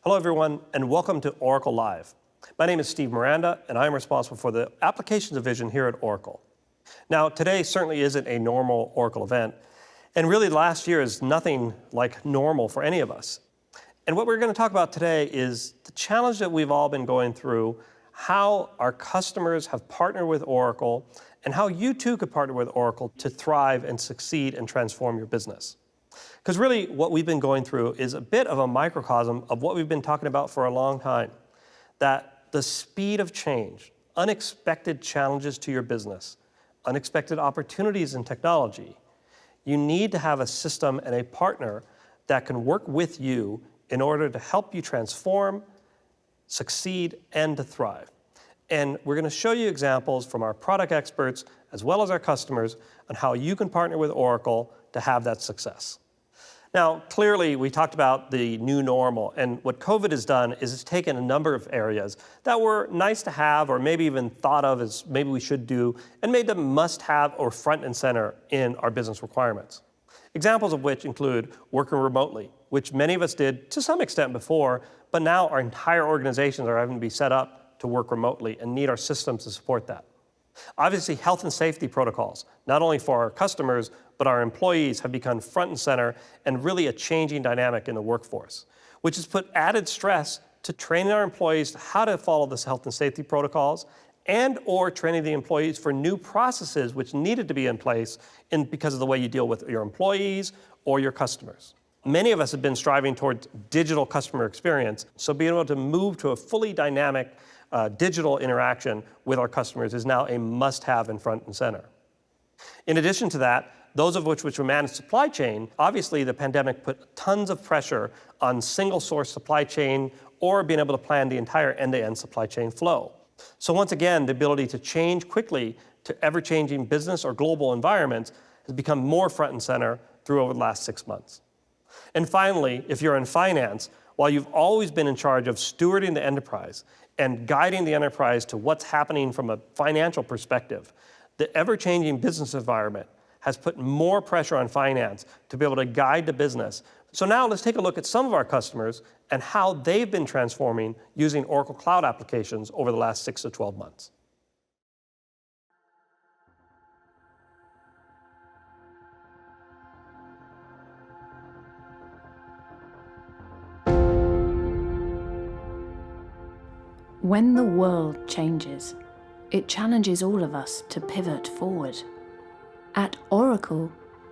Hello everyone, and welcome to Oracle Live. My name is Steve Miranda, and I'm responsible for the Applications Division here at Oracle. Now, today certainly isn't a normal Oracle event, and really last year is nothing like normal for any of us. And what we're going to talk about today is the challenge that we've all been going through, how our customers have partnered with Oracle, and how you too could partner with Oracle to thrive and succeed and transform your business. Because really what we've been going through is a bit of a microcosm of what we've been talking about for a long time, that the speed of change, unexpected challenges to your business, unexpected opportunities in technology, you need to have a system and a partner that can work with you in order to help you transform, succeed, and to thrive. And we're going to show you examples from our product experts as well as our customers on how you can partner with Oracle to have that success. Now, clearly, we talked about the new normal, and what COVID has done is it's taken a number of areas that were nice to have or maybe even thought of as maybe we should do and made them must-have or front and center in our business requirements. Examples of which include working remotely, which many of us did to some extent before, but now our entire organizations are having to be set up to work remotely and need our systems to support that. Obviously, health and safety protocols, not only for our customers, but our employees have become front and center and really a changing dynamic in the workforce, which has put added stress to training our employees how to follow this health and safety protocols and or training the employees for new processes which needed to be in place because of the way you deal with your employees or your customers. Many of us have been striving towards digital customer experience, so being able to move to a fully dynamic digital interaction with our customers is now a must-have in front and center. In addition to that, those of which manage supply chain, obviously the pandemic put tons of pressure on single source supply chain or being able to plan the entire end-to-end supply chain flow. So once again, the ability to change quickly to ever-changing business or global environments has become more front and center through over the last 6 months. And finally, if you're in finance, while you've always been in charge of stewarding the enterprise and guiding the enterprise to what's happening from a financial perspective, the ever-changing business environment has put more pressure on finance to be able to guide the business. So now let's take a look at some of our customers and how they've been transforming using Oracle Cloud applications over the last 6 to 12 months. When the world changes, it challenges all of us to pivot forward. At Oracle,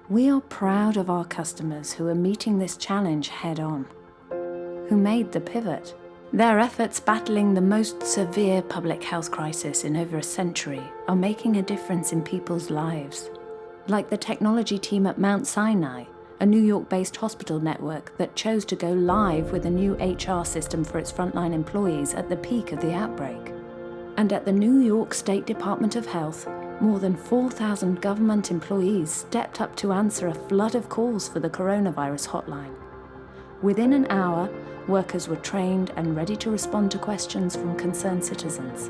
we are proud of our customers who are meeting this challenge head-on, who made the pivot. Their efforts battling the most severe public health crisis in over a century are making a difference in people's lives, like the technology team at Mount Sinai, a New York-based hospital network that chose to go live with a new HR system for its frontline employees at the peak of the outbreak. And at the New York State Department of Health, more than 4,000 government employees stepped up to answer a flood of calls for the coronavirus hotline. Within an hour, workers were trained and ready to respond to questions from concerned citizens.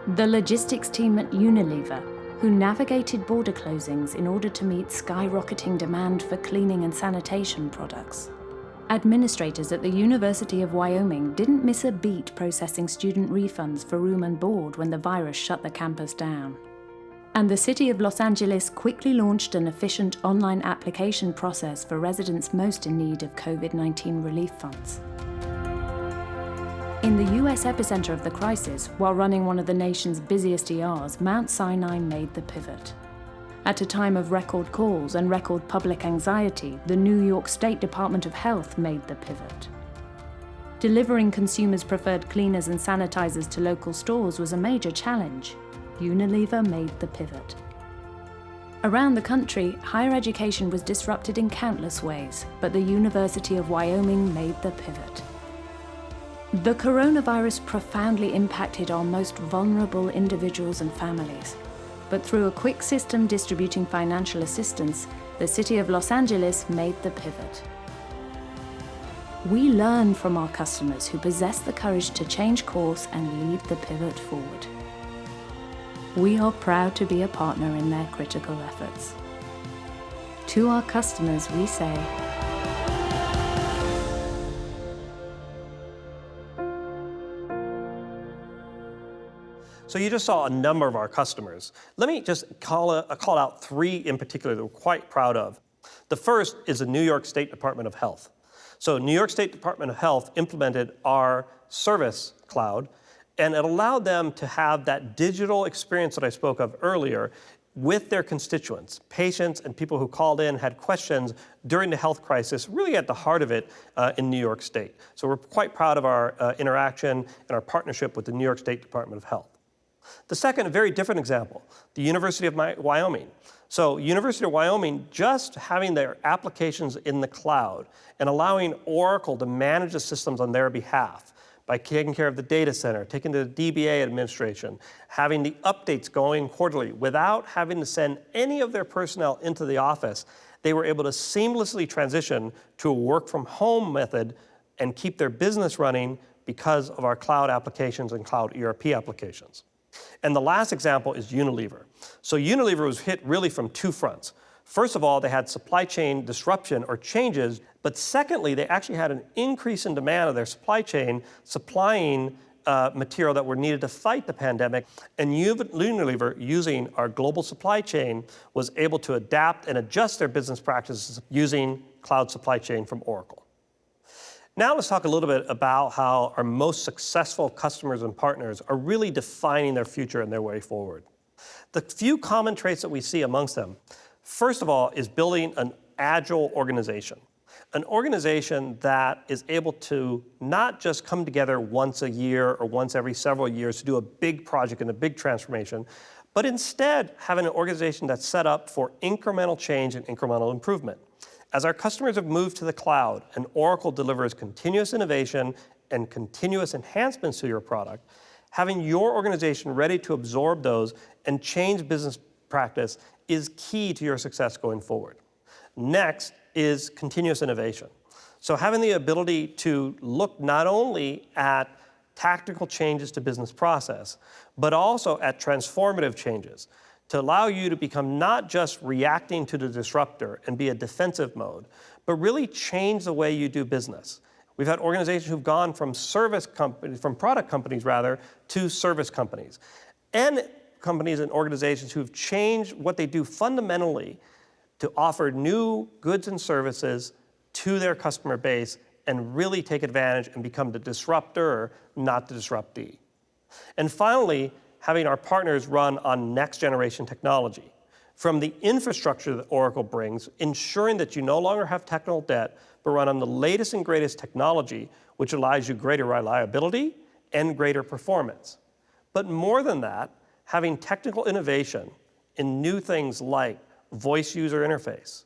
The logistics team at Unilever, who navigated border closings in order to meet skyrocketing demand for cleaning and sanitation products. Administrators at the University of Wyoming didn't miss a beat processing student refunds for room and board when the virus shut the campus down. And the city of Los Angeles quickly launched an efficient online application process for residents most in need of COVID-19 relief funds. In the US epicenter of the crisis, while running one of the nation's busiest ERs, Mount Sinai made the pivot. At a time of record calls and record public anxiety, the New York State Department of Health made the pivot. Delivering consumers' preferred cleaners and sanitizers to local stores was a major challenge. Unilever made the pivot. Around the country, higher education was disrupted in countless ways, but the University of Wyoming made the pivot. The coronavirus profoundly impacted our most vulnerable individuals and families. But through a quick system distributing financial assistance, the city of Los Angeles made the pivot. We learn from our customers who possess the courage to change course and lead the pivot forward. We are proud to be a partner in their critical efforts. To our customers, we say, So you just saw a number of our customers. Let me just call out three in particular that we're quite proud of. The first is the New York State Department of Health. So New York State Department of Health implemented our Service Cloud, and it allowed them to have that digital experience that I spoke of earlier with their constituents, patients and people who called in, had questions during the health crisis, really at the heart of it in New York State. So we're quite proud of our interaction and our partnership with the New York State Department of Health. The second, a very different example, the University of Wyoming. So University of Wyoming, just having their applications in the cloud and allowing Oracle to manage the systems on their behalf by taking care of the data center, taking the DBA administration, having the updates going quarterly without having to send any of their personnel into the office, they were able to seamlessly transition to a work from home method and keep their business running because of our cloud applications and cloud ERP applications. And the last example is Unilever. So Unilever was hit really from two fronts. First of all, they had supply chain disruption or changes, but secondly, they actually had an increase in demand of their supply chain supplying material that were needed to fight the pandemic. And Unilever, using our global supply chain, was able to adapt and adjust their business practices using cloud supply chain from Oracle. Now let's talk a little bit about how our most successful customers and partners are really defining their future and their way forward. The few common traits that we see amongst them, first of all, is building an agile organization. An organization that is able to not just come together once a year or once every several years to do a big project and a big transformation, but instead having an organization that's set up for incremental change and incremental improvement. As our customers have moved to the cloud and Oracle delivers continuous innovation and continuous enhancements to your product, having your organization ready to absorb those and change business practice is key to your success going forward. Next is continuous innovation. So having the ability to look not only at tactical changes to business process, but also at transformative changes, to allow you to become not just reacting to the disruptor and be a defensive mode, but really change the way you do business. We've had organizations who've gone from product companies rather, to service companies. And companies and organizations who've changed what they do fundamentally to offer new goods and services to their customer base and really take advantage and become the disruptor, not the disruptee. And finally, having our partners run on next generation technology. From the infrastructure that Oracle brings, ensuring that you no longer have technical debt, but run on the latest and greatest technology, which allows you greater reliability and greater performance. But more than that, having technical innovation in new things like voice user interface,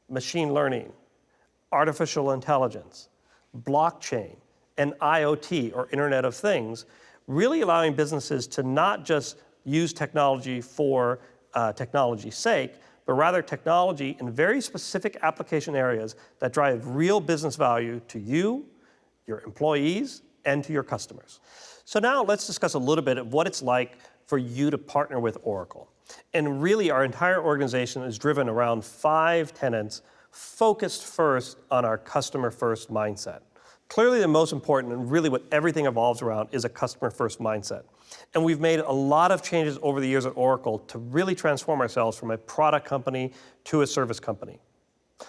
machine learning, artificial intelligence, blockchain, and IoT, or Internet of Things, really allowing businesses to not just use technology for technology's sake, but rather technology in very specific application areas that drive real business value to you, your employees, and to your customers. So now let's discuss a little bit of what it's like for you to partner with Oracle. And really, our entire organization is driven around 5 tenets, focused first on our customer-first mindset. Clearly, the most important, and really what everything evolves around, is a customer-first mindset. And we've made a lot of changes over the years at Oracle to really transform ourselves from a product company to a service company.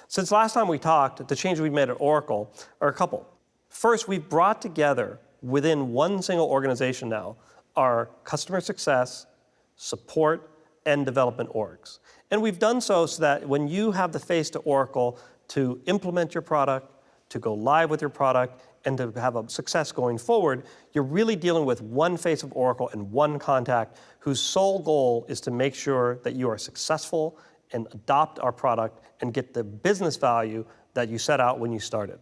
Since last time we talked, the changes we've made at Oracle are a couple. First, we've brought together within one single organization now our customer success, support, and development orgs. And we've done so that when you have the face to Oracle to implement your product, to go live with your product, and to have a success going forward, you're really dealing with one face of Oracle and one contact whose sole goal is to make sure that you are successful and adopt our product and get the business value that you set out when you started.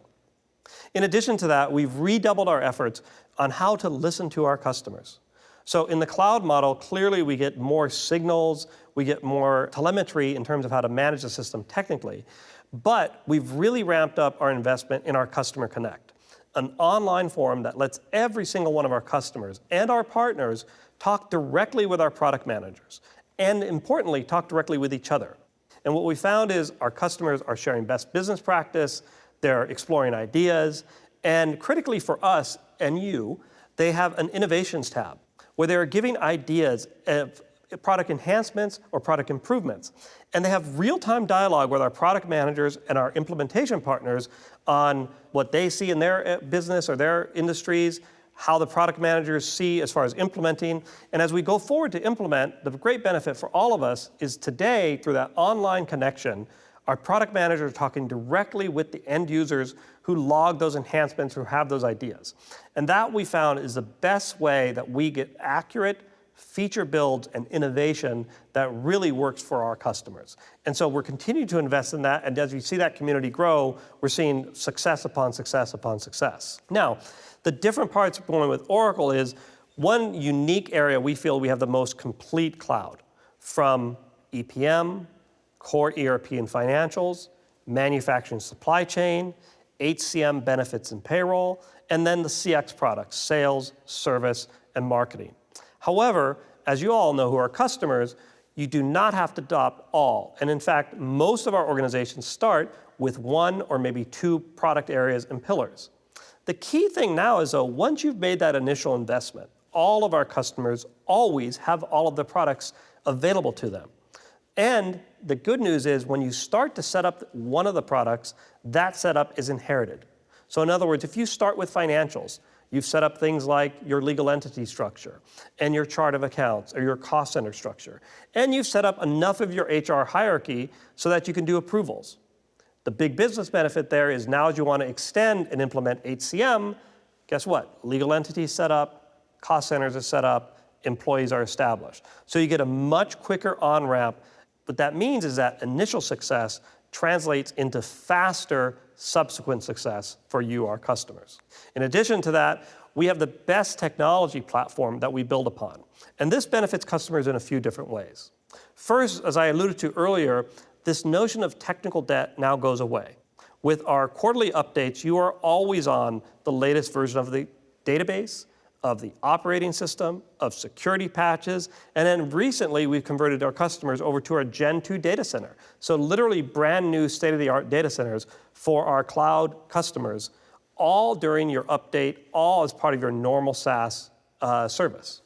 In addition to that, we've redoubled our efforts on how to listen to our customers. So in the cloud model, clearly we get more signals, we get more telemetry in terms of how to manage the system technically, but we've really ramped up our investment in our Customer Connect, an online forum that lets every single one of our customers and our partners talk directly with our product managers, and importantly, talk directly with each other. And what we found is our customers are sharing best business practice, they're exploring ideas, and critically for us and you, they have an innovations tab where they're giving ideas of product enhancements or product improvements. And they have real-time dialogue with our product managers and our implementation partners on what they see in their business or their industries, how the product managers see as far as implementing. And as we go forward to implement, the great benefit for all of us is today, through that online connection, our product managers are talking directly with the end users who log those enhancements, who have those ideas. And that we found is the best way that we get accurate feature builds and innovation that really works for our customers. And so we're continuing to invest in that, and as we see that community grow, we're seeing success upon success upon success. Now, the different parts going with Oracle is one unique area we feel we have the most complete cloud, from EPM, core ERP and financials, manufacturing supply chain, HCM benefits and payroll, and then the CX products, sales, service, and marketing. However, as you all know who are customers, you do not have to adopt all. And in fact, most of our organizations start with one or maybe 2 product areas and pillars. The key thing now is, though, once you've made that initial investment, all of our customers always have all of the products available to them. And the good news is when you start to set up one of the products, that setup is inherited. So in other words, if you start with financials, you've set up things like your legal entity structure and your chart of accounts or your cost center structure. And you've set up enough of your HR hierarchy so that you can do approvals. The big business benefit there is now as you want to extend and implement HCM, guess what? Legal entities set up, cost centers are set up, employees are established. So you get a much quicker on-ramp. What that means is that initial success translates into faster subsequent success for you, our customers. In addition to that, we have the best technology platform that we build upon. And this benefits customers in a few different ways. First, as I alluded to earlier, this notion of technical debt now goes away. With our quarterly updates, you are always on the latest version of the database, of the operating system, of security patches, and then recently we've converted our customers over to our Gen 2 data center. So literally brand new state-of-the-art data centers for our cloud customers, all during your update, all as part of your normal SaaS service.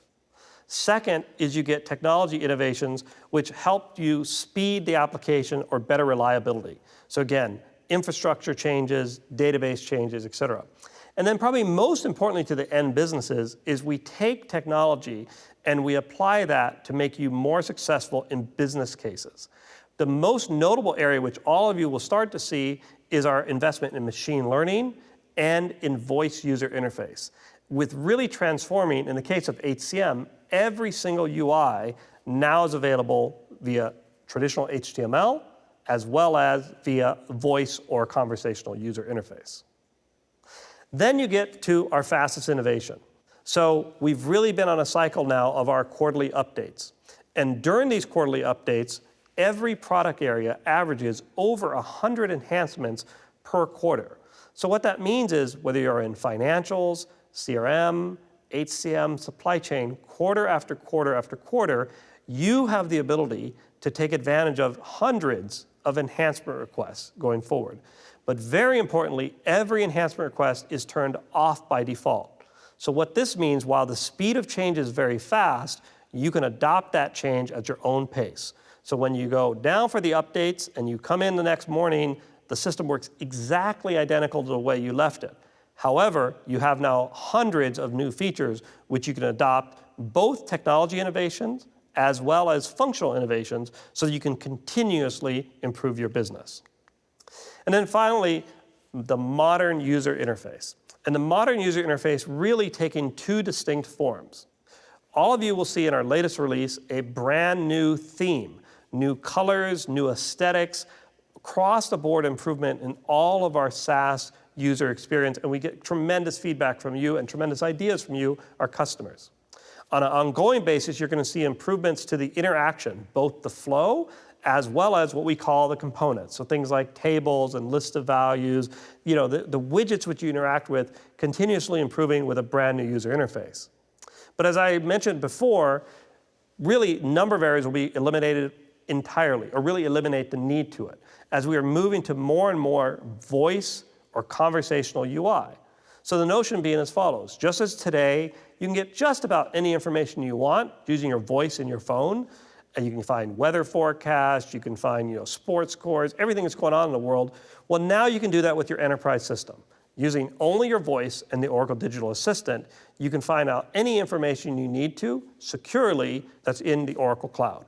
Second is you get technology innovations which help you speed the application or better reliability. So again, infrastructure changes, database changes, et cetera. And then probably most importantly to the end businesses is we take technology and we apply that to make you more successful in business cases. The most notable area which all of you will start to see is our investment in machine learning and in voice user interface. With really transforming, in the case of HCM, every single UI now is available via traditional HTML as well as via voice or conversational user interface. Then you get to our fastest innovation. So we've really been on a cycle now of our quarterly updates. And during these quarterly updates, every product area averages over 100 enhancements per quarter. So what that means is whether you're in financials, CRM, HCM, supply chain, quarter after quarter after quarter, you have the ability to take advantage of hundreds of enhancement requests going forward. But very importantly, every enhancement request is turned off by default. So what this means, while the speed of change is very fast, you can adopt that change at your own pace. So when you go down for the updates and you come in the next morning, the system works exactly identical to the way you left it. However, you have now hundreds of new features which you can adopt, both technology innovations as well as functional innovations, so that you can continuously improve your business. And then finally, the modern user interface. And the modern user interface really taking two distinct forms. All of you will see in our latest release a brand new theme, new colors, new aesthetics, across-the-board improvement in all of our SaaS user experience, and we get tremendous feedback from you and tremendous ideas from you, our customers. On an ongoing basis, you're going to see improvements to the interaction, both the flow as well as what we call the components. So things like tables and list of values, the widgets which you interact with, continuously improving with a brand new user interface. But as I mentioned before, really number of areas will be eliminated entirely, or really eliminate the need to it, as we are moving to more and more voice or conversational UI. So the notion being as follows: just as today, you can get just about any information you want using your voice in your phone, and you can find weather forecasts, you can find sports scores, everything that's going on in the world. Well, now you can do that with your enterprise system. Using only your voice and the Oracle Digital Assistant, you can find out any information you need to securely that's in the Oracle Cloud.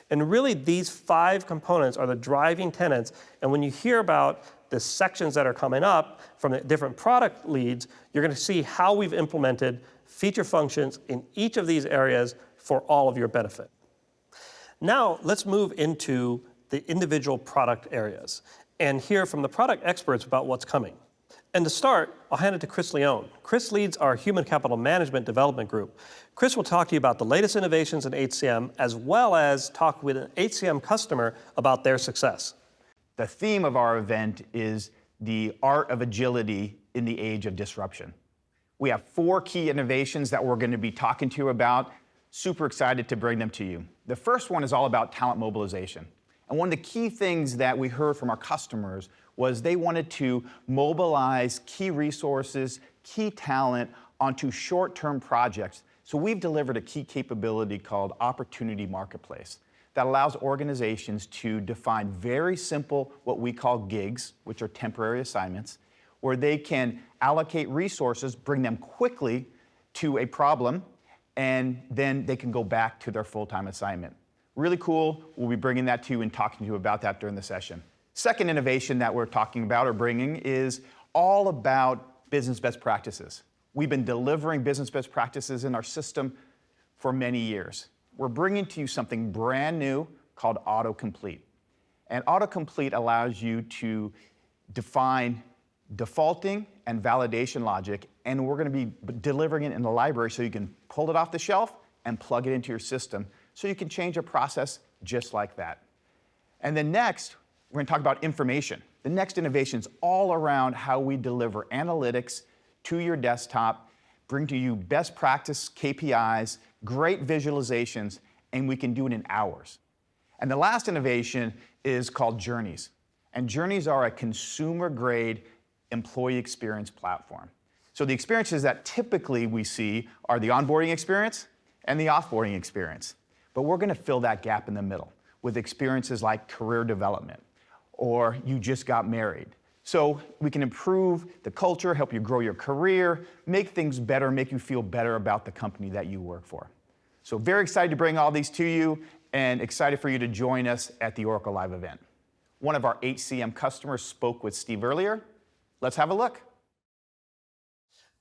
And really, these 5 components are the driving tenets, and when you hear about the sections that are coming up from the different product leads, you're going to see how we've implemented feature functions in each of these areas for all of your benefit. Now, let's move into the individual product areas and hear from the product experts about what's coming. And to start, I'll hand it to Chris Leone. Chris leads our Human Capital Management Development Group. Chris will talk to you about the latest innovations in HCM, as well as talk with an HCM customer about their success. The theme of our event is the art of agility in the age of disruption. We have 4 key innovations that we're going to be talking to you about. Super excited to bring them to you. The first one is all about talent mobilization. And one of the key things that we heard from our customers was they wanted to mobilize key resources, key talent onto short-term projects. So we've delivered a key capability called Opportunity Marketplace that allows organizations to define very simple, what we call gigs, which are temporary assignments, where they can allocate resources, bring them quickly to a problem, and then they can go back to their full-time assignment. Really cool. We'll be bringing that to you and talking to you about that during the session. Second innovation that we're talking about or bringing is all about business best practices. We've been delivering business best practices in our system for many years. We're bringing to you something brand new called autocomplete. And autocomplete allows you to define defaulting and validation logic, and we're going to be delivering it in the library so you can pull it off the shelf and plug it into your system so you can change a process just like that. And then next, we're going to talk about information. The next innovation is all around how we deliver analytics to your desktop, bring to you best practice KPIs, great visualizations, and we can do it in hours. And the last innovation is called Journeys. And Journeys are a consumer-grade employee experience platform. So the experiences that typically we see are the onboarding experience and the offboarding experience. But we're going to fill that gap in the middle with experiences like career development, or you just got married. So we can improve the culture, help you grow your career, make things better, make you feel better about the company that you work for. So very excited to bring all these to you and excited for you to join us at the Oracle Live event. One of our HCM customers spoke with Steve earlier. Let's have a look.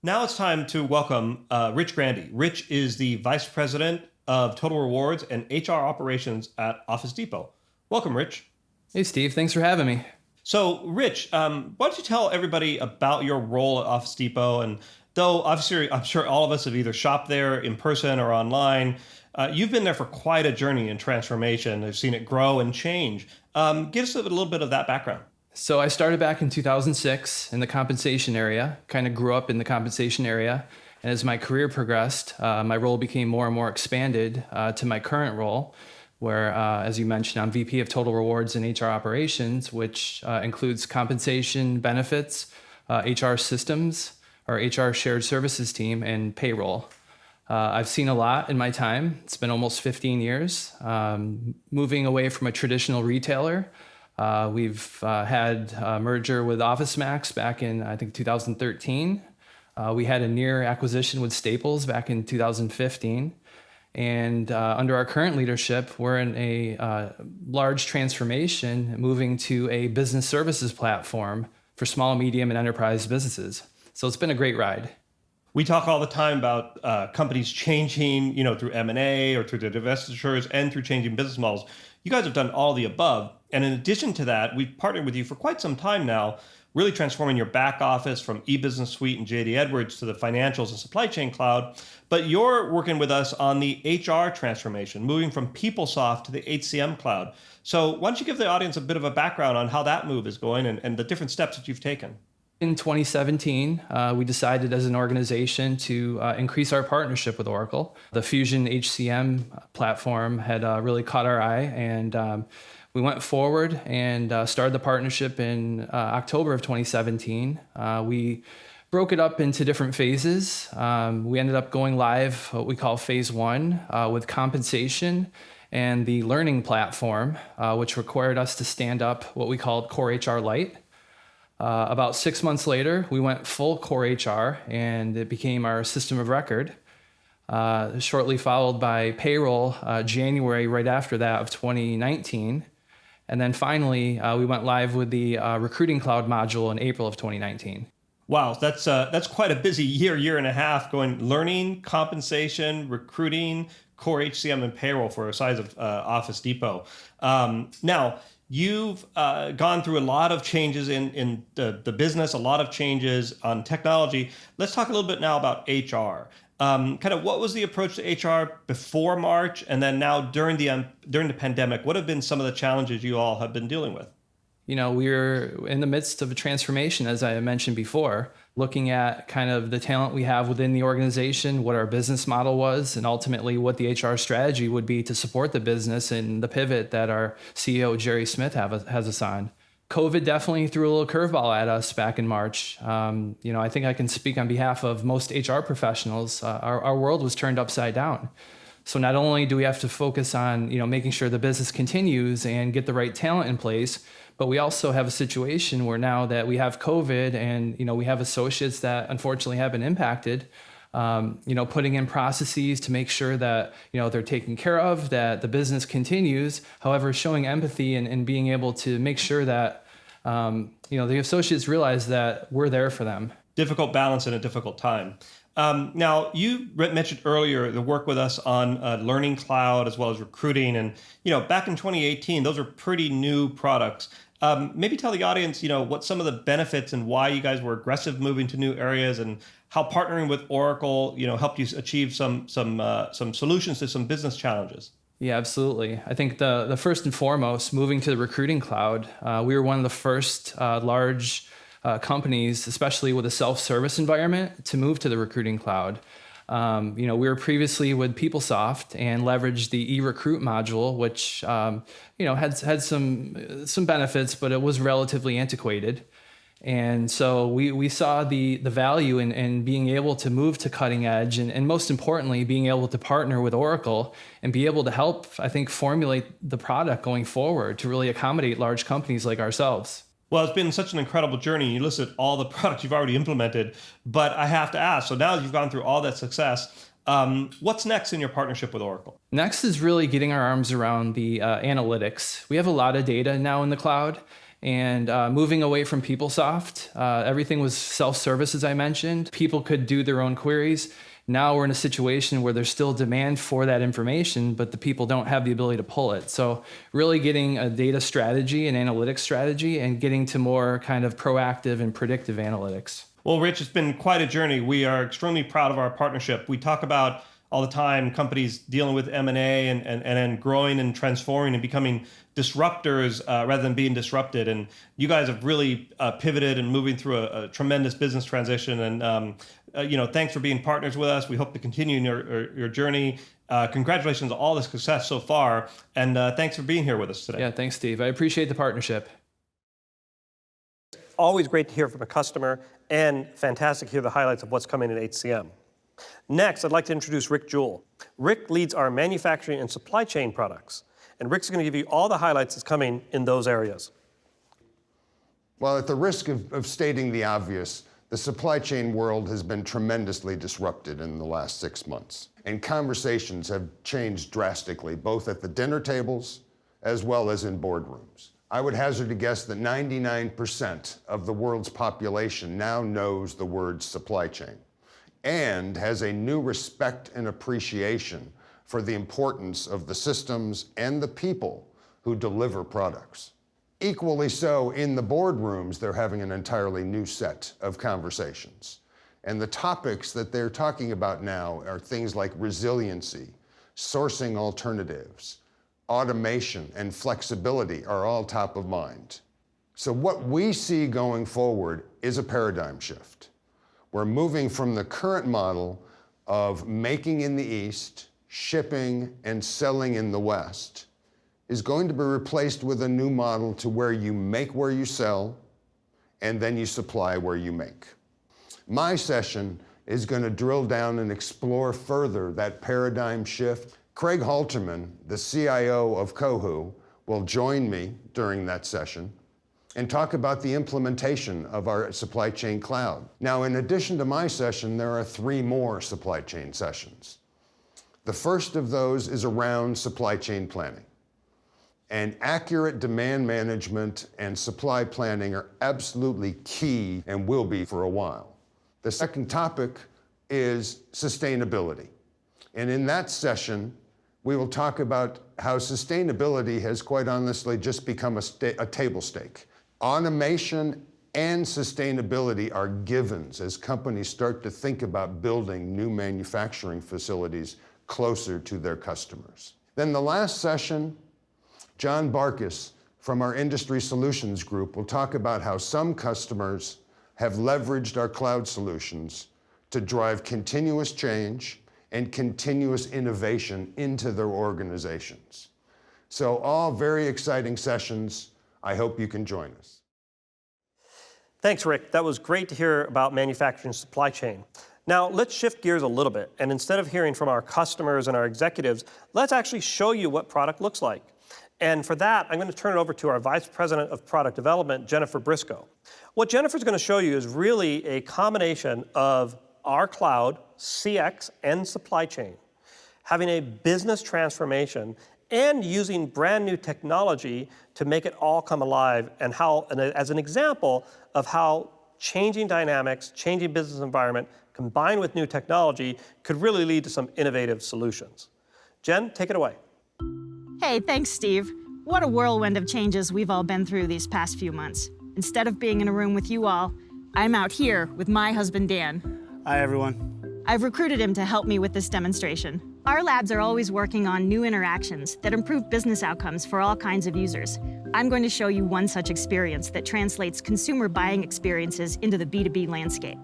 Now it's time to welcome Rich Grandy. Rich is the Vice President of Total Rewards and HR Operations at Office Depot. Welcome, Rich. Hey, Steve. Thanks for having me. So, Rich, why don't you tell everybody about your role at Office Depot? And though obviously I'm sure all of us have either shopped there in person or online, you've been there for quite a journey in transformation. I've seen it grow and change. Give us a little bit of that background. So I started back in 2006 in the compensation area, kind of grew up in the compensation area, And as my career progressed, my role became more and more expanded to my current role, where, as you mentioned, I'm VP of Total Rewards and HR Operations, which includes compensation, benefits, HR systems, our HR shared services team, and payroll. I've seen a lot in my time. It's been almost 15 years. Moving away from a traditional retailer, we've had a merger with OfficeMax back in, I think, 2013. We had a near acquisition with Staples back in 2015. And under our current leadership, we're in a large transformation, moving to a business services platform for small, medium, and enterprise businesses. So it's been a great ride. We talk all the time about companies changing, through M&A or through the divestitures and through changing business models. You guys have done all the above. And in addition to that, we've partnered with you for quite some time now, really transforming your back office from eBusiness Suite and JD Edwards to the financials and supply chain cloud. But you're working with us on the HR transformation, moving from PeopleSoft to the HCM cloud. So why don't you give the audience a bit of a background on how that move is going and the different steps that you've taken? In 2017, we decided as an organization to increase our partnership with Oracle. The Fusion HCM platform had really caught our eye, and we went forward and started the partnership in October of 2017. We broke it up into different phases. We ended up going live, what we call phase one, with compensation and the learning platform, which required us to stand up what we called Core HR Lite. About 6 months later, we went full core HR, and it became our system of record. Shortly followed by payroll, January right after that of 2019. And then finally, we went live with the recruiting cloud module in April of 2019. Wow, that's quite a busy year and a half going learning, compensation, recruiting, core HCM, and payroll for a size of Office Depot. Now, you've gone through a lot of changes in the business, a lot of changes on technology. Let's talk a little bit now about HR. Kind of what was the approach to HR before March, and then now during the pandemic? What have been some of the challenges you all have been dealing with? We're in the midst of a transformation, as I mentioned before, looking at kind of the talent we have within the organization, what our business model was, and ultimately what the HR strategy would be to support the business and the pivot that our CEO, Jerry Smith, has us on. COVID definitely threw a little curveball at us back in March. I think I can speak on behalf of most HR professionals. Our world was turned upside down. So not only do we have to focus on, making sure the business continues and get the right talent in place, but we also have a situation where now that we have COVID and, we have associates that unfortunately have been impacted, putting in processes to make sure that, they're taken care of, that the business continues. However, showing empathy and being able to make sure that, the associates realize that we're there for them. Difficult balance in a difficult time. Now, you mentioned earlier the work with us on Learning Cloud as well as recruiting. And, back in 2018, those are pretty new products. Maybe tell the audience, what some of the benefits and why you guys were aggressive moving to new areas and how partnering with Oracle, helped you achieve some solutions to some business challenges. Yeah, absolutely. I think the first and foremost, moving to the recruiting cloud, we were one of the first large companies, especially with a self-service environment, to move to the recruiting cloud. We were previously with PeopleSoft and leveraged the e-recruit module, which had some benefits, but it was relatively antiquated. And so we saw the value in being able to move to cutting edge and most importantly, being able to partner with Oracle and be able to help, I think, formulate the product going forward to really accommodate large companies like ourselves. Well, it's been such an incredible journey. You listed all the products you've already implemented, but I have to ask, so now that you've gone through all that success, what's next in your partnership with Oracle? Next is really getting our arms around the analytics. We have a lot of data now in the cloud, and moving away from PeopleSoft, everything was self-service, as I mentioned. People could do their own queries. Now we're in a situation where there's still demand for that information, but the people don't have the ability to pull it. So really getting a data strategy and analytics strategy and getting to more kind of proactive and predictive analytics. Well, Rich, it's been quite a journey. We are extremely proud of our partnership. We talk about all the time companies dealing with M&A and growing and transforming and becoming disruptors rather than being disrupted. And you guys have really pivoted and moving through a tremendous business transition. And thanks for being partners with us. We hope to continue your journey. Congratulations on all the success so far, and thanks for being here with us today. Yeah, thanks, Steve. I appreciate the partnership. Always great to hear from a customer, and fantastic to hear the highlights of what's coming in HCM. Next, I'd like to introduce Rick Jewell. Rick leads our manufacturing and supply chain products, and Rick's going to give you all the highlights that's coming in those areas. Well, at the risk of stating the obvious, the supply chain world has been tremendously disrupted in the last 6 months, and conversations have changed drastically, both at the dinner tables as well as in boardrooms. I would hazard a guess that 99% of the world's population now knows the word supply chain and has a new respect and appreciation for the importance of the systems and the people who deliver products. Equally so, in the boardrooms, they're having an entirely new set of conversations. And the topics that they're talking about now are things like resiliency, sourcing alternatives, automation, and flexibility are all top of mind. So what we see going forward is a paradigm shift. We're moving from the current model of making in the East, shipping, and selling in the West, is going to be replaced with a new model to where you make where you sell, and then you supply where you make. My session is going to drill down and explore further that paradigm shift. Craig Halterman, the CIO of Cohu, will join me during that session and talk about the implementation of our supply chain cloud. Now, in addition to my session, there are 3 more supply chain sessions. The first of those is around supply chain planning. And accurate demand management and supply planning are absolutely key and will be for a while. The second topic is sustainability. And in that session, we will talk about how sustainability has quite honestly just become a table stake. Automation and sustainability are givens as companies start to think about building new manufacturing facilities closer to their customers. Then the last session, John Barkis from our Industry Solutions Group will talk about how some customers have leveraged our cloud solutions to drive continuous change and continuous innovation into their organizations. So all very exciting sessions. I hope you can join us. Thanks, Rick. That was great to hear about manufacturing and supply chain. Now, let's shift gears a little bit, and instead of hearing from our customers and our executives, let's actually show you what product looks like. And for that, I'm going to turn it over to our Vice President of Product Development, Jennifer Briscoe. What Jennifer's going to show you is really a combination of our cloud, CX, and supply chain, having a business transformation and using brand new technology to make it all come alive, and as an example of how changing dynamics, changing business environment, combined with new technology could really lead to some innovative solutions. Jen, take it away. Hey, thanks, Steve. What a whirlwind of changes we've all been through these past few months. Instead of being in a room with you all, I'm out here with my husband, Dan. Hi, everyone. I've recruited him to help me with this demonstration. Our labs are always working on new interactions that improve business outcomes for all kinds of users. I'm going to show you one such experience that translates consumer buying experiences into the B2B landscape.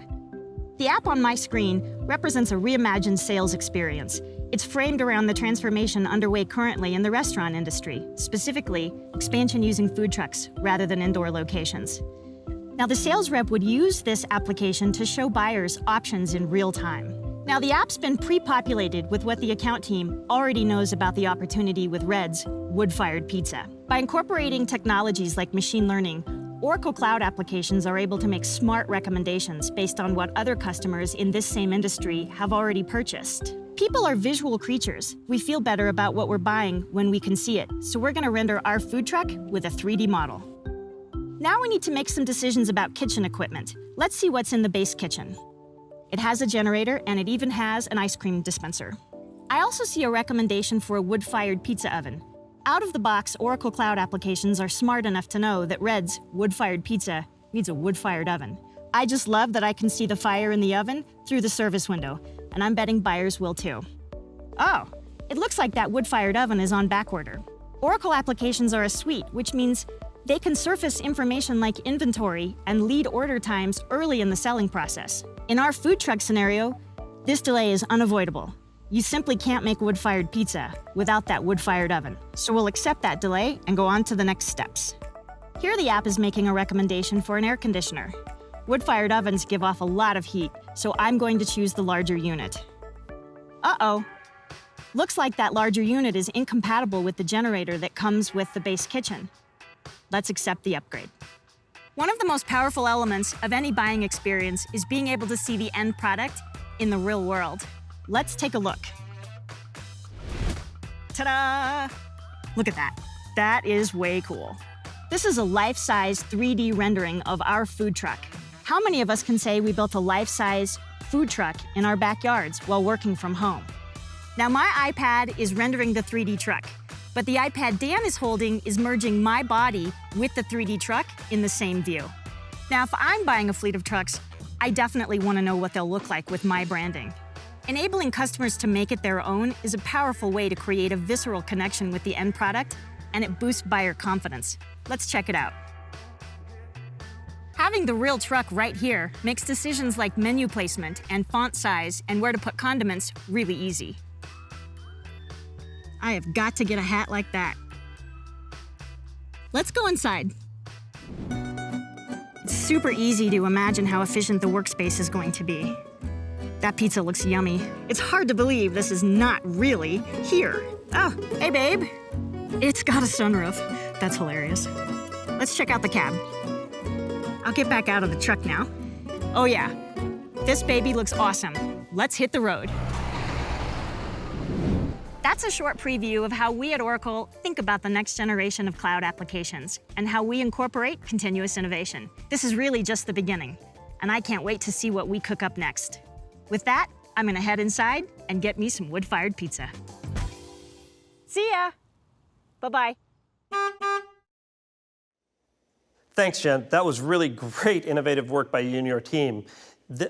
The app on my screen represents a reimagined sales experience. It's framed around the transformation underway currently in the restaurant industry, specifically expansion using food trucks rather than indoor locations. Now, the sales rep would use this application to show buyers options in real time. Now, the app's been pre-populated with what the account team already knows about the opportunity with Red's wood-fired pizza. By incorporating technologies like machine learning, Oracle Cloud applications are able to make smart recommendations based on what other customers in this same industry have already purchased. People are visual creatures. We feel better about what we're buying when we can see it, so we're going to render our food truck with a 3D model. Now we need to make some decisions about kitchen equipment. Let's see what's in the base kitchen. It has a generator, and it even has an ice cream dispenser. I also see a recommendation for a wood-fired pizza oven. Out of the box, Oracle Cloud applications are smart enough to know that Red's wood-fired pizza needs a wood-fired oven. I just love that I can see the fire in the oven through the service window, and I'm betting buyers will too. Oh, it looks like that wood-fired oven is on backorder. Oracle applications are a suite, which means They can surface information like inventory and lead order times early in the selling process. In our food truck scenario, this delay is unavoidable. You simply can't make wood-fired pizza without that wood-fired oven. So we'll accept that delay and go on to the next steps. Here the app is making a recommendation for an air conditioner. Wood-fired ovens give off a lot of heat, so I'm going to choose the larger unit. Uh-oh. Looks like that larger unit is incompatible with the generator that comes with the base kitchen. Let's accept the upgrade. One of the most powerful elements of any buying experience is being able to see the end product in the real world. Let's take a look. Ta-da! Look at that. That is way cool. This is a life-size 3D rendering of our food truck. How many of us can say we built a life-size food truck in our backyards while working from home? Now my iPad is rendering the 3D truck, but the iPad Dan is holding is merging my body with the 3D truck in the same view. Now if I'm buying a fleet of trucks, I definitely want to know what they'll look like with my branding. Enabling customers to make it their own is a powerful way to create a visceral connection with the end product, and it boosts buyer confidence. Let's check it out. Having the real truck right here makes decisions like menu placement and font size and where to put condiments really easy. I have got to get a hat like that. Let's go inside. It's super easy to imagine how efficient the workspace is going to be. That pizza looks yummy. It's hard to believe this is not really here. Oh, hey babe. It's got a sunroof. That's hilarious. Let's check out the cab. I'll get back out of the truck now. Oh yeah, this baby looks awesome. Let's hit the road. That's a short preview of how we at Oracle think about the next generation of cloud applications and how we incorporate continuous innovation. This is really just the beginning, and I can't wait to see what we cook up next. With that, I'm gonna head inside and get me some wood-fired pizza. See ya! Bye-bye. Thanks, Jen. That was really great innovative work by you and your team.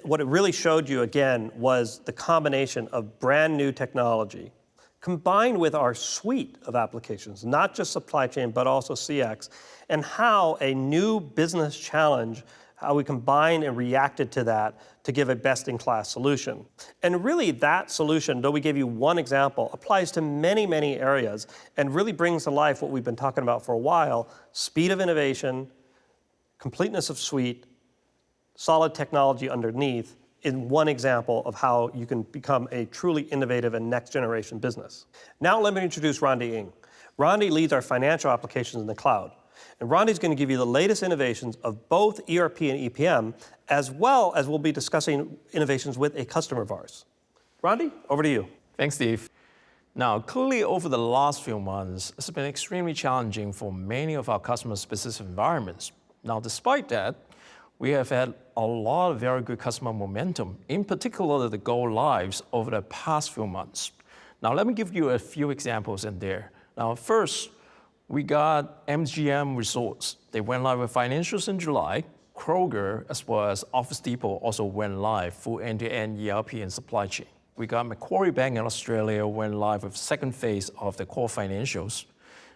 What it really showed you, again, was the combination of brand new technology combined with our suite of applications, not just supply chain, but also CX, and how a new business challenge, how we combined and reacted to that to give a best-in-class solution. And really that solution, though we gave you one example, applies to many, many areas and really brings to life what we've been talking about for a while: speed of innovation, completeness of suite, solid technology underneath, in one example of how you can become a truly innovative and next-generation business. Now let me introduce Rondi Ng. Rondi leads our financial applications in the cloud. And Rondi's going to give you the latest innovations of both ERP and EPM, as well as we'll be discussing innovations with a customer of ours. Rondi, over to you. Thanks, Steve. Now, clearly over the last few months, it's been extremely challenging for many of our customer-specific environments. Now, despite that, we have had a lot of very good customer momentum, in particular the go-lives over the past few months. Now, let me give you a few examples in there. Now, first, we got MGM Resorts. They went live with financials in July. Kroger, as well as Office Depot, also went live full end-to-end ERP and supply chain. We got Macquarie Bank in Australia went live with second phase of the core financials.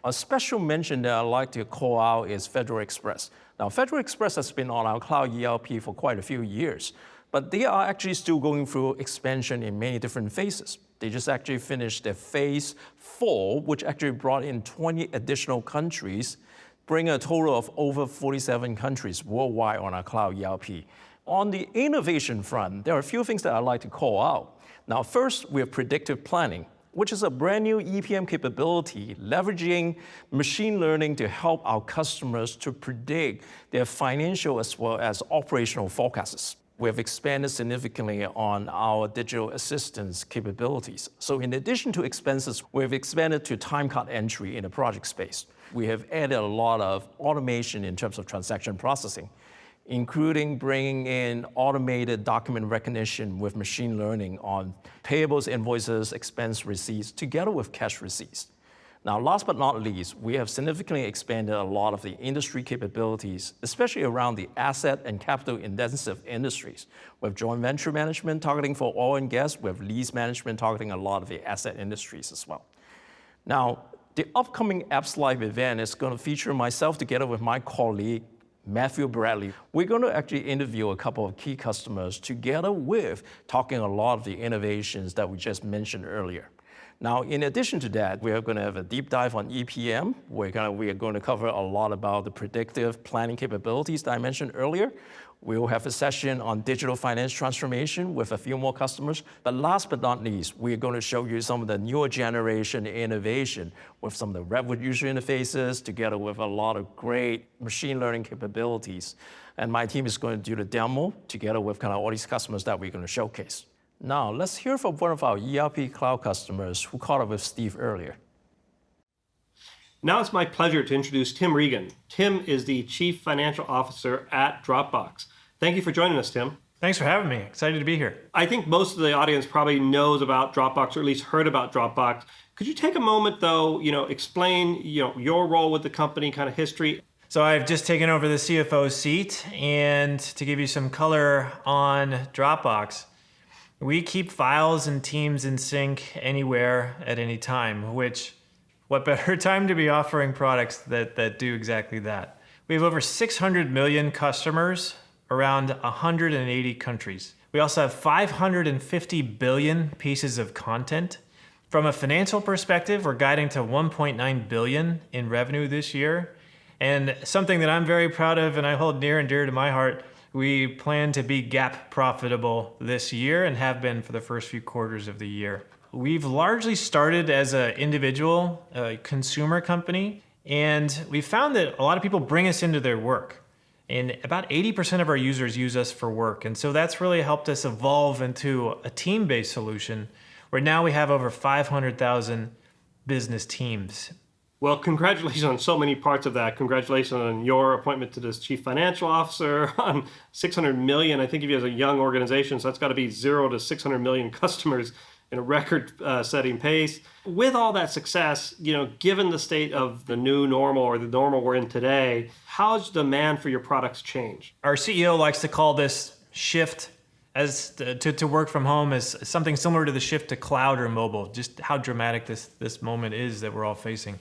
A special mention that I'd like to call out is Federal Express. Now, Federal Express has been on our cloud ERP for quite a few years, but they are actually still going through expansion in many different phases. They just actually finished their phase 4, which actually brought in 20 additional countries, bringing a total of over 47 countries worldwide on our cloud ERP. On the innovation front, there are a few things that I'd like to call out. Now, first, we have predictive planning, which is a brand new EPM capability leveraging machine learning to help our customers to predict their financial as well as operational forecasts. We have expanded significantly on our digital assistance capabilities. So in addition to expenses, we've expanded to time card entry in the project space. We have added a lot of automation in terms of transaction processing, including bringing in automated document recognition with machine learning on payables, invoices, expense receipts, together with cash receipts. Now, last but not least, we have significantly expanded a lot of the industry capabilities, especially around the asset and capital-intensive industries. We have joint venture management targeting for oil and gas. We have lease management targeting a lot of the asset industries as well. Now, The upcoming Apps Live event is going to feature myself together with my colleague, Matthew Bradley. We're going to actually interview a couple of key customers together with talking a lot of the innovations that we just mentioned earlier. Now, in addition to that, we are going to have a deep dive on EPM. We are going to cover a lot about the predictive planning capabilities that I mentioned earlier. We will have a session on digital finance transformation with a few more customers. But last but not least, we're going to show you some of the newer generation innovation with some of the Redwood user interfaces together with a lot of great machine learning capabilities. And my team is going to do the demo together with kind of all these customers that we're going to showcase. Now, let's hear from one of our ERP cloud customers who caught up with Steve earlier. Now it's my pleasure to introduce Tim Regan. Tim is the Chief Financial Officer at Dropbox. Thank you for joining us, Tim. Thanks for having me. Excited to be here. I think most of the audience probably knows about Dropbox, or at least heard about Dropbox. Could you take a moment, though, explain your role with the company, kind of history? So I've just taken over the CFO seat, and to give you some color on Dropbox, we keep files and teams in sync anywhere at any time, which, what better time to be offering products that do exactly that? We have over 600 million customers around 180 countries. We also have 550 billion pieces of content. From a financial perspective, we're guiding to 1.9 billion in revenue this year. And something that I'm very proud of and I hold near and dear to my heart, we plan to be GAAP profitable this year and have been for the first few quarters of the year. We've largely started as an individual consumer company, and we found that a lot of people bring us into their work. And about 80% of our users use us for work. And so that's really helped us evolve into a team-based solution where now we have over 500,000 business teams. Well, congratulations on so many parts of that. Congratulations on your appointment to this Chief Financial Officer, on 600 million. I think of you as a young organization, so that's got to be 0 to 600 million customers in a record-setting pace. With all that success, given the state of the new normal or the normal we're in today, how's demand for your products changed? Our CEO likes to call this shift to work from home as something similar to the shift to cloud or mobile, just how dramatic this moment is that we're all facing.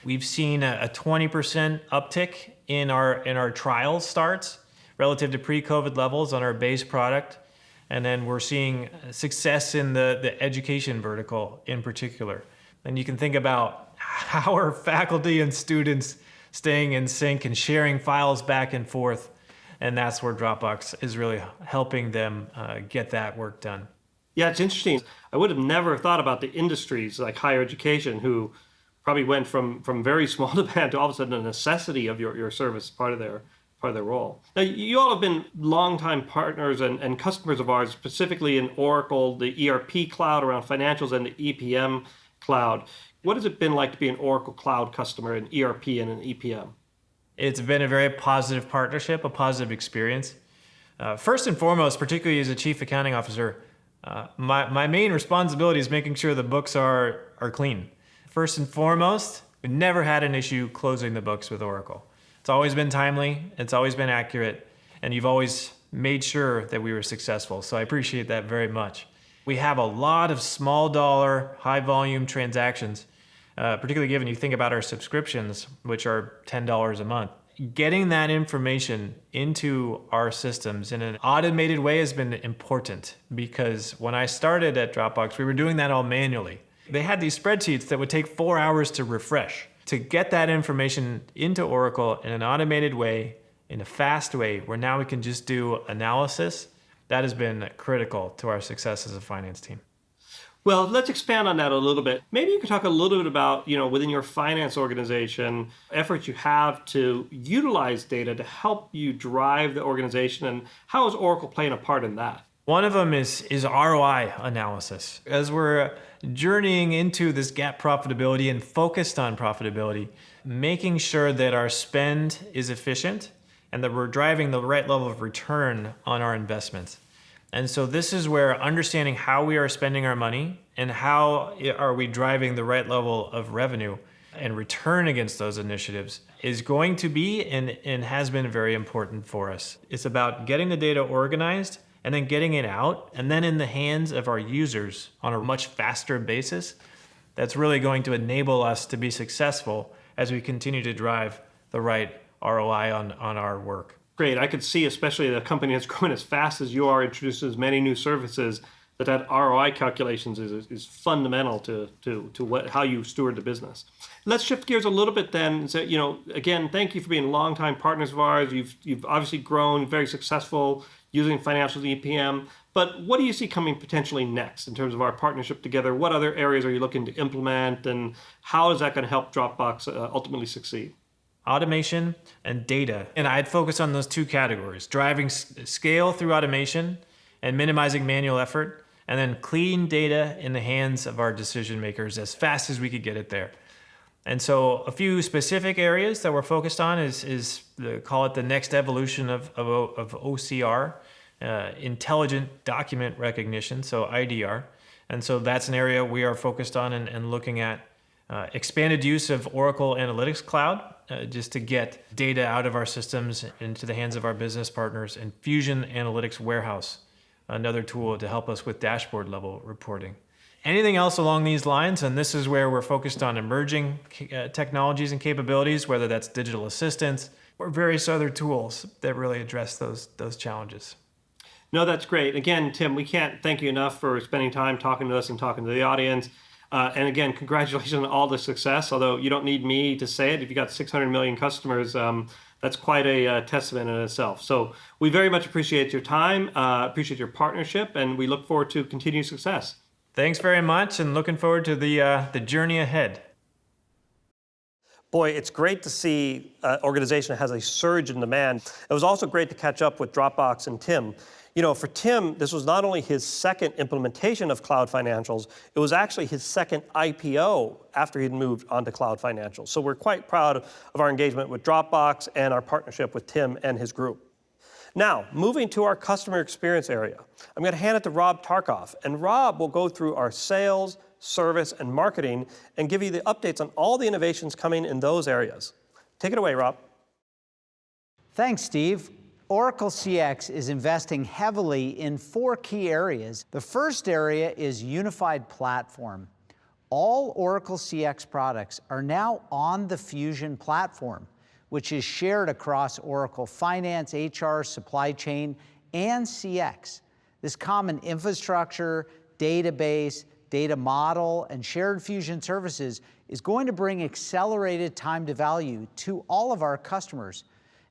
We've seen a 20% uptick in our trial starts relative to pre-COVID levels on our base product. And then we're seeing success in the education vertical in particular. And you can think about how are faculty and students staying in sync and sharing files back and forth. And that's where Dropbox is really helping them get that work done. Yeah, it's interesting. I would have never thought about the industries like higher education, who probably went from very small demand to all of a sudden a necessity of your service, part of their role. Now, you all have been longtime partners and customers of ours, specifically in Oracle, the ERP cloud around financials, and the EPM cloud. What has it been like to be an Oracle cloud customer in ERP and an EPM? It's been a very positive partnership, a positive experience. First and foremost, particularly as a chief accounting officer, my main responsibility is making sure the books are clean. First and foremost, we've never had an issue closing the books with Oracle. It's always been timely, it's always been accurate, and you've always made sure that we were successful. So I appreciate that very much. We have a lot of small dollar, high volume transactions, particularly given you think about our subscriptions, which are $10 a month. Getting that information into our systems in an automated way has been important, because when I started at Dropbox, we were doing that all manually. They had these spreadsheets that would take 4 hours to refresh. To get that information into Oracle in an automated way, in a fast way, where now we can just do analysis, that has been critical to our success as a finance team. Well, let's expand on that a little bit. Maybe you could talk a little bit about, within your finance organization, efforts you have to utilize data to help you drive the organization, and how is Oracle playing a part in that? One of them is ROI analysis. As we're journeying into this GAAP profitability and focused on profitability, making sure that our spend is efficient and that we're driving the right level of return on our investments. And so this is where understanding how we are spending our money and how are we driving the right level of revenue and return against those initiatives is going to be and has been very important for us. It's about getting the data organized and then getting it out and then in the hands of our users on a much faster basis. that's really going to enable us to be successful as we continue to drive the right ROI on our work. Great. I could see, especially a company that's growing as fast as you are, introduces as many new services, that ROI calculations is fundamental to how you steward the business. Let's shift gears a little bit then and say, again, thank you for being longtime partners of ours. You've obviously grown, very successful using financials EPM. But what do you see coming potentially next in terms of our partnership together? What other areas are you looking to implement, and how is that going to help Dropbox ultimately succeed? Automation and data. And I'd focus on those two categories: driving scale through automation and minimizing manual effort, and then clean data in the hands of our decision makers as fast as we could get it there. And so a few specific areas that we're focused on is call it the next evolution of OCR, intelligent document recognition, so IDR. And so that's an area we are focused on and looking at. Expanded use of Oracle Analytics Cloud, just to get data out of our systems into the hands of our business partners, and Fusion Analytics Warehouse, another tool to help us with dashboard level reporting. Anything else along these lines, and this is where we're focused on emerging technologies and capabilities, whether that's digital assistants or various other tools that really address those challenges. No, that's great. Again, Tim, we can't thank you enough for spending time talking to us and talking to the audience. And again, congratulations on all the success, although you don't need me to say it. If you got 600 million customers, that's quite a testament in itself. So we very much appreciate your time, appreciate your partnership, and we look forward to continued success. Thanks very much, and looking forward to the journey ahead. Boy, it's great to see an organization that has a surge in demand. It was also great to catch up with Dropbox and Tim. For Tim, this was not only his second implementation of cloud financials, it was actually his second IPO after he'd moved onto cloud financials. So we're quite proud of our engagement with Dropbox and our partnership with Tim and his group. Now, moving to our customer experience area, I'm going to hand it to Rob Tarkoff, and Rob will go through our sales, service, and marketing and give you the updates on all the innovations coming in those areas. Take it away, Rob. Thanks, Steve. Oracle CX is investing heavily in 4 key areas. The first area is unified platform. All Oracle CX products are now on the Fusion platform, which is shared across Oracle Finance, HR, Supply Chain, and CX. This common infrastructure, database, data model, and shared Fusion services is going to bring accelerated time to value to all of our customers.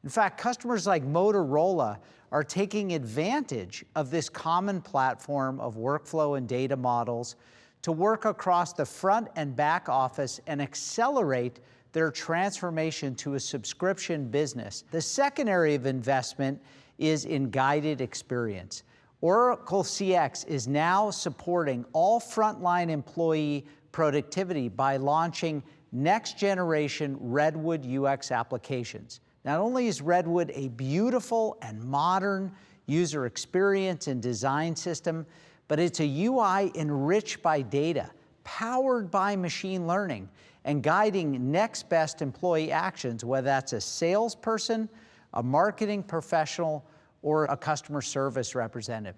In fact, customers like Motorola are taking advantage of this common platform of workflow and data models to work across the front and back office and accelerate their transformation to a subscription business. The second area of investment is in guided experience. Oracle CX is now supporting all frontline employee productivity by launching next-generation Redwood UX applications. Not only is Redwood a beautiful and modern user experience and design system, but it's a UI enriched by data, powered by machine learning, and guiding next best employee actions, whether that's a salesperson, a marketing professional, or a customer service representative.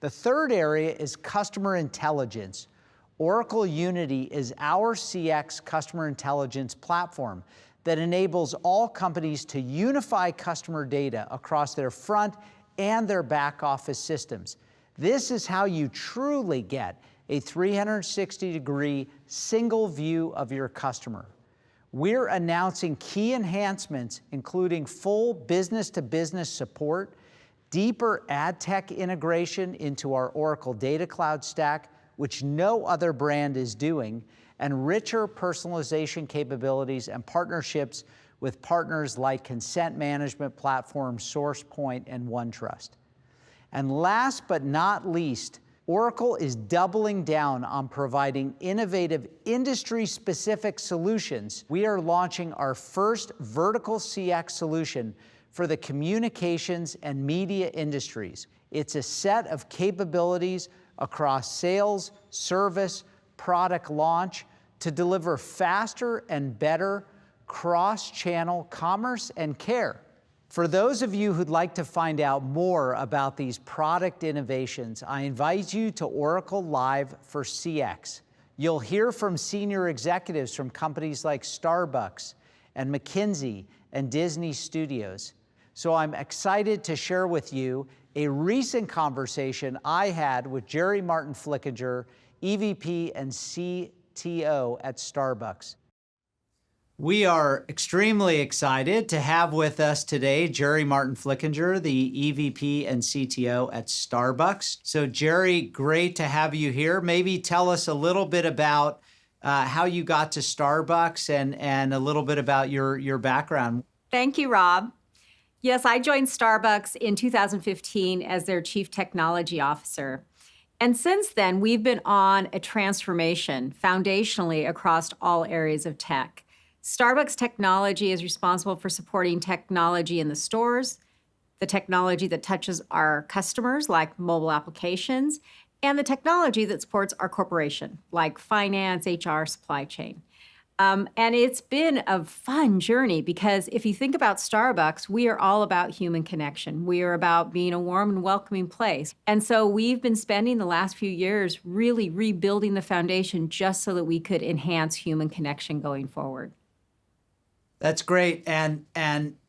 The third area is customer intelligence. Oracle Unity is our CX customer intelligence platform that enables all companies to unify customer data across their front and their back office systems. This is how you truly get a 360-degree single view of your customer. We're announcing key enhancements, including full business-to-business support, deeper ad tech integration into our Oracle Data Cloud stack, which no other brand is doing, and richer personalization capabilities and partnerships with partners like consent management platforms SourcePoint and OneTrust. And last but not least, Oracle is doubling down on providing innovative industry-specific solutions. We are launching our first vertical CX solution for the communications and media industries. It's a set of capabilities across sales, service, product launch to deliver faster and better cross-channel commerce and care. For those of you who'd like to find out more about these product innovations, I invite you to Oracle Live for CX. You'll hear from senior executives from companies like Starbucks and McKinsey and Disney Studios. So I'm excited to share with you a recent conversation I had with Jerry Martin-Flickinger, EVP and CTO at Starbucks. We are extremely excited to have with us today Jerry Martin-Flickinger, the EVP and CTO at Starbucks. So Jerry, great to have you here. Maybe tell us a little bit about how you got to Starbucks and a little bit about your background. Thank you, Rob. Yes, I joined Starbucks in 2015 as their Chief Technology Officer. And since then, we've been on a transformation foundationally across all areas of tech. Starbucks Technology is responsible for supporting technology in the stores, the technology that touches our customers, like mobile applications, and the technology that supports our corporation, like finance, HR, supply chain. And it's been a fun journey because if you think about Starbucks, we are all about human connection. We are about being a warm and welcoming place. And so we've been spending the last few years really rebuilding the foundation just so that we could enhance human connection going forward. That's great. And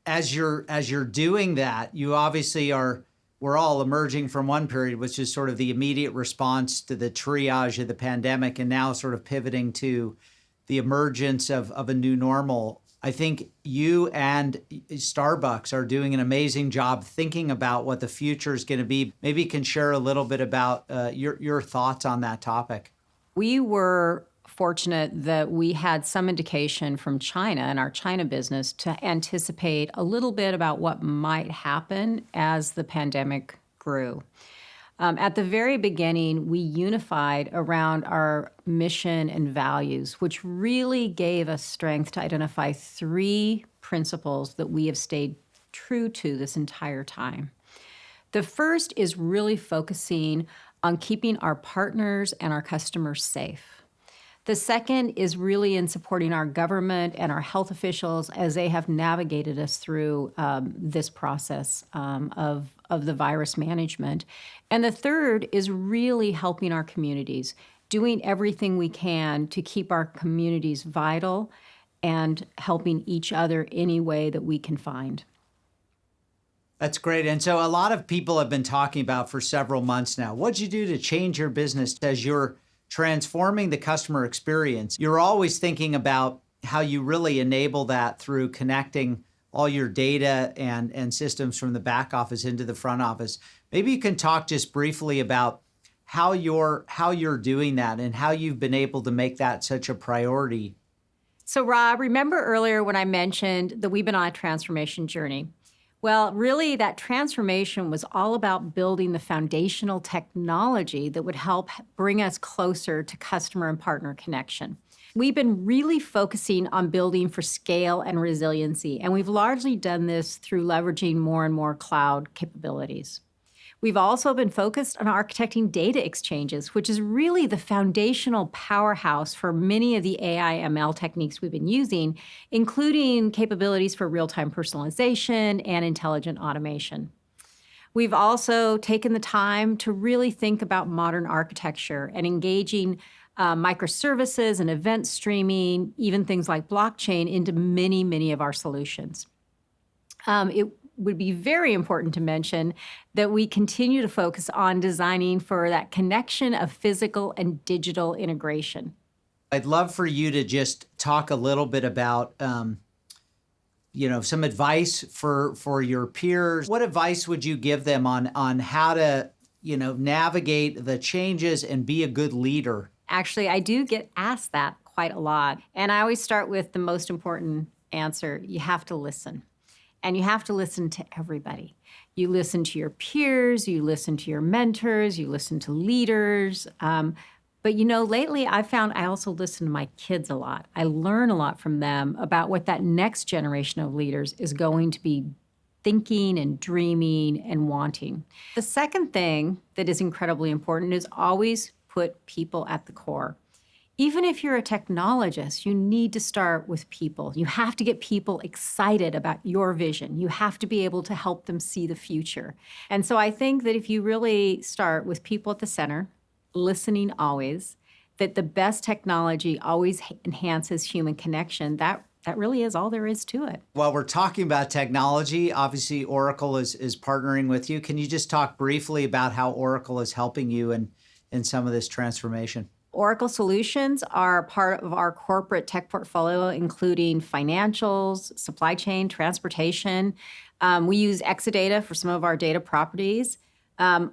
as you're doing that, you obviously we're all emerging from one period, which is sort of the immediate response to the triage of the pandemic, and now sort of pivoting to the emergence of a new normal. I think you and Starbucks are doing an amazing job thinking about what the future is going to be. Maybe you can share a little bit about your thoughts on that topic. We were fortunate that we had some indication from China and our China business to anticipate a little bit about what might happen as the pandemic grew. At the very beginning, we unified around our mission and values, which really gave us strength to identify 3 principles that we have stayed true to this entire time. The first is really focusing on keeping our partners and our customers safe. The second is really in supporting our government and our health officials as they have navigated us through this process of the virus management. And the third is really helping our communities, doing everything we can to keep our communities vital and helping each other any way that we can find. That's great. And so a lot of people have been talking about for several months now, what'd you do to change your business as you're transforming the customer experience? You're always thinking about how you really enable that through connecting all your data and systems from the back office into the front office. Maybe you can talk just briefly about how you're doing that and how you've been able to make that such a priority. So Rob, remember earlier when I mentioned that we've been on a transformation journey? Well, really, that transformation was all about building the foundational technology that would help bring us closer to customer and partner connection. We've been really focusing on building for scale and resiliency, and we've largely done this through leveraging more and more cloud capabilities. We've also been focused on architecting data exchanges, which is really the foundational powerhouse for many of the AI ML techniques we've been using, including capabilities for real-time personalization and intelligent automation. We've also taken the time to really think about modern architecture and engaging microservices and event streaming, even things like blockchain, into many, many of our solutions. It would be very important to mention that we continue to focus on designing for that connection of physical and digital integration. I'd love for you to just talk a little bit about, some advice for your peers. What advice would you give them on how to, navigate the changes and be a good leader? Actually, I do get asked that quite a lot. And I always start with the most important answer. You have to listen. And you have to listen to everybody. You listen to your peers, you listen to your mentors, you listen to leaders. But lately I've found I also listen to my kids a lot. I learn a lot from them about what that next generation of leaders is going to be thinking and dreaming and wanting. The second thing that is incredibly important is always put people at the core. Even if you're a technologist, you need to start with people. You have to get people excited about your vision. You have to be able to help them see the future. And so I think that if you really start with people at the center, listening always, that the best technology always enhances human connection, that really is all there is to it. While we're talking about technology, obviously Oracle is partnering with you. Can you just talk briefly about how Oracle is helping you in some of this transformation? Oracle solutions are part of our corporate tech portfolio, including financials, supply chain, transportation. We use Exadata for some of our data properties.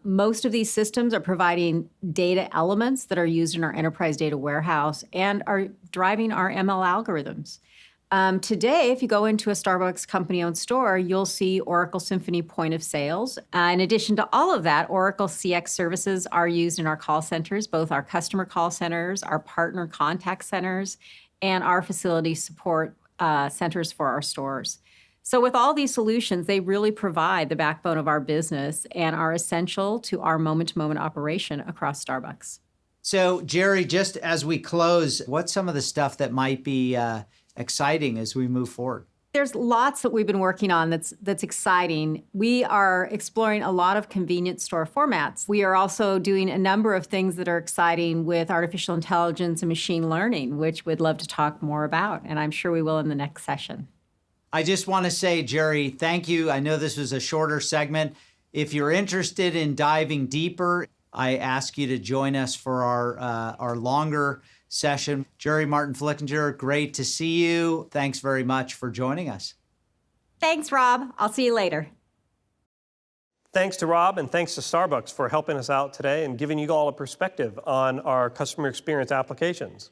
Most of these systems are providing data elements that are used in our enterprise data warehouse and are driving our ML algorithms. Today, if you go into a Starbucks company-owned store, you'll see Oracle Symphony point of sales. In addition to all of that, Oracle CX services are used in our call centers, both our customer call centers, our partner contact centers, and our facility support centers for our stores. So with all these solutions, they really provide the backbone of our business and are essential to our moment-to-moment operation across Starbucks. So, Jerry, just as we close, what's some of the stuff that might be exciting as we move forward? There's lots that we've been working on that's exciting. We are exploring a lot of convenience store formats. We are also doing a number of things that are exciting with artificial intelligence and machine learning, which we'd love to talk more about, and I'm sure we will in the next session. I just want to say, Jerry, thank you. I know this was a shorter segment. If you're interested in diving deeper, I ask you to join us for our longer session. Jerry Martin-Flickinger, great to see you. Thanks very much for joining us. Thanks, Rob. I'll see you later. Thanks to Rob and thanks to Starbucks for helping us out today and giving you all a perspective on our customer experience applications.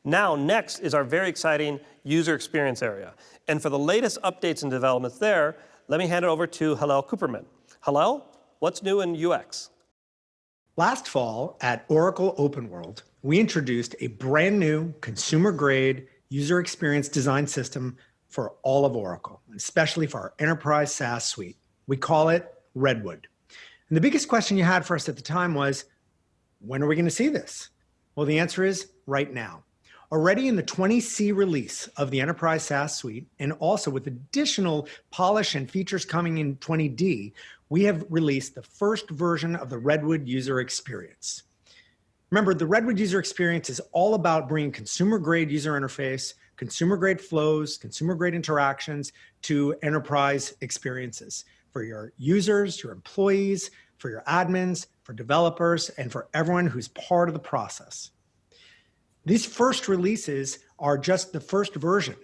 Now, next is our very exciting user experience area. And for the latest updates and developments there, let me hand it over to Hillel Cooperman. Hillel, what's new in UX? Last fall at Oracle Open World, we introduced a brand new consumer-grade user experience design system for all of Oracle, especially for our enterprise SaaS suite. We call it Redwood. And the biggest question you had for us at the time was, when are we going to see this? Well, the answer is right now. Already in the 20C release of the Enterprise SaaS Suite, and also with additional polish and features coming in 20D, we have released the first version of the Redwood user experience. Remember, the Redwood user experience is all about bringing consumer-grade user interface, consumer-grade flows, consumer-grade interactions to enterprise experiences for your users, your employees, for your admins, for developers, and for everyone who's part of the process. These first releases are just the first version.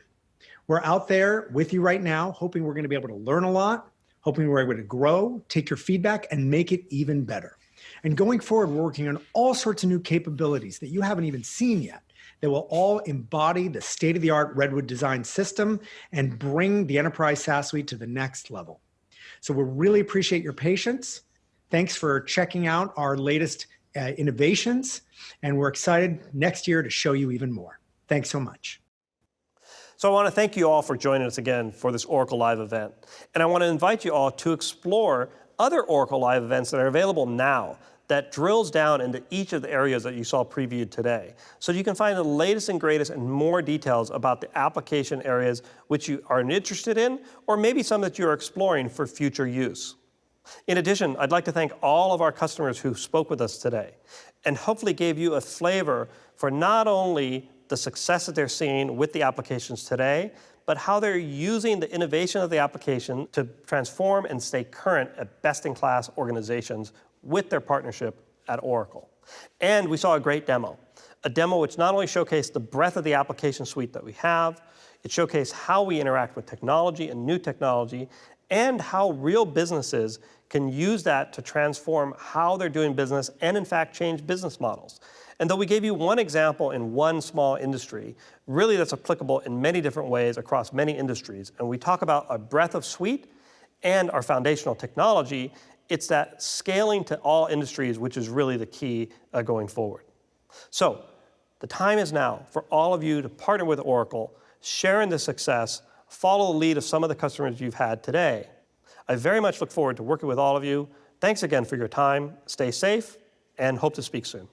We're out there with you right now, hoping we're going to be able to learn a lot, hoping we're able to grow, take your feedback, and make it even better. And going forward, we're working on all sorts of new capabilities that you haven't even seen yet that will all embody the state-of-the-art Redwood design system and bring the Enterprise SaaS Suite to the next level. So we really appreciate your patience. Thanks for checking out our latest innovations, and we're excited next year to show you even more. Thanks so much. So I want to thank you all for joining us again for this Oracle Live event. And I want to invite you all to explore other Oracle Live events that are available now that drills down into each of the areas that you saw previewed today. So you can find the latest and greatest and more details about the application areas which you are interested in, or maybe some that you are exploring for future use. In addition, I'd like to thank all of our customers who spoke with us today and hopefully gave you a flavor for not only the success that they're seeing with the applications today, but how they're using the innovation of the application to transform and stay current at best-in-class organizations with their partnership at Oracle. And we saw a great demo, a demo which not only showcased the breadth of the application suite that we have, it showcased how we interact with technology and new technology, and how real businesses can use that to transform how they're doing business and, in fact, change business models. And though we gave you one example in one small industry, really that's applicable in many different ways across many industries. And we talk about a breadth of suite and our foundational technology. It's that scaling to all industries, which is really the key going forward. So the time is now for all of you to partner with Oracle, share in the success, follow the lead of some of the customers you've had today. I very much look forward to working with all of you. Thanks again for your time. Stay safe and hope to speak soon.